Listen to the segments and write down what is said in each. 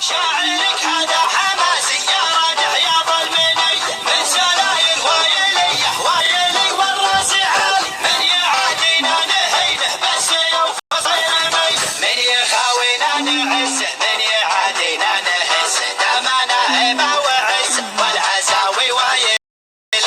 شاعرك هذا حماسي يا راجع يا ظلمني من سلايل وايليه وايلي والراس عالي من يعادينا نهينه بس يوم صيرمي من يخاوينا نعسه من يعادينا نهسه دمنا هبه وعزه والعزاوي وايلي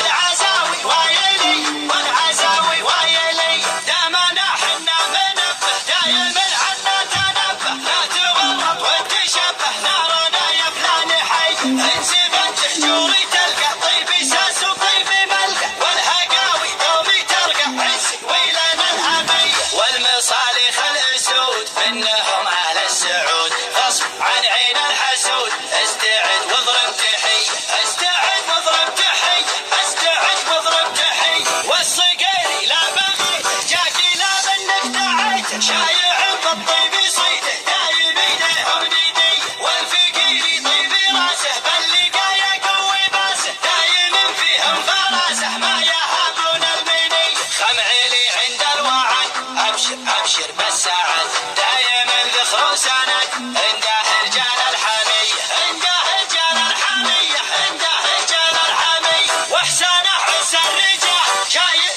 العزاوي وايلي والعزاوي وايلي دمنا حنا منبه دايم من عنا تنبه لا تورط وتشبه نارنا يا فلان حي انسب انت حجوري تلقى طيبي ساس وطيبي ملقى والهقاوي دومي ترقى عزي ويلنا الهمي والمصالح الاسود منهم اهل السعود غصب عن عين الحسود استعد واضرب تحيه استعد واضرب تحيه استعد واضرب تحيه والصقيري لا بغيته جاكي لا منك دعيته شايع بالطيب صيده دايم ايديهم ديدي والفقيري طيب راسه باللقايا قوي باسه دايم فيهم فراسه ما يهابون المني خمعلي عند الوعد ابشر ابشر بالسعد دايم ذخر سند عنده رجال الحميه عنده رجال الحميه عنده رجال الحميه واحسانه عز الرجال شايل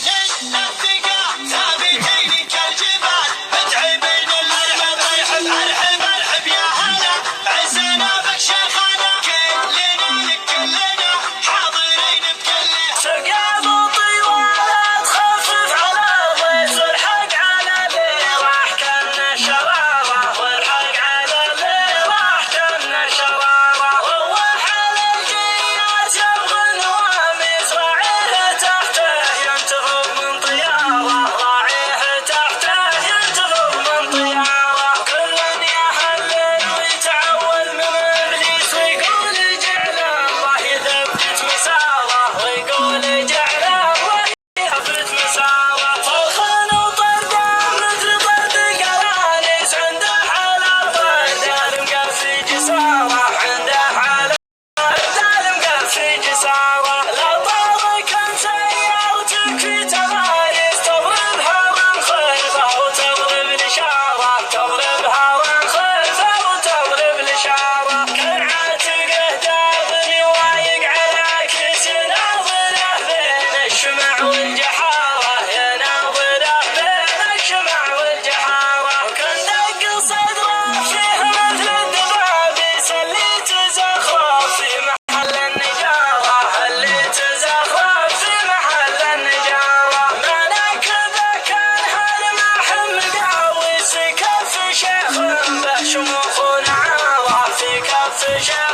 الثقه ثابتين كالجبال متعبين الارحب ارحب ارحب ارحب يا هلا عزنا بك شيخنا كلنا لك كلنا حاضرين بكله سقاف وطيوان تخفف على ضيف والحق على اللي راح كنا شراره والحق على اللي راح كنا شراره روح على الجيات يبغى النواميس راعيه تحته ينتظر من طياره راعيه تحته ينتظر من طياره كل يحلل ويتعول من ابليس ويقول جعل الله يثبت مساره ويقول جعل الله يثبت مساره طلخان وطردان مثل طرد قرانيس عنده على الطردان مقفي جساره عنده على الطردان مقفي جساره لا طارق سيارتك في تماريس تضربها من خلفه وتضرب الاشاره تضربها من خلفه وتضرب الاشاره كان عاتقه دابني وايق على كيس يناظره بين الشمع والجحاره يناظره بين الشمع والجحاره وكان دق صدره فيه مثل الدبابيس اللي تزخرف في محل النجاره اللي تزخرف في محل النجاره مناكبه كان هالمحم مقاوس في كف شيخ به شموخ نعاره في كف شيخ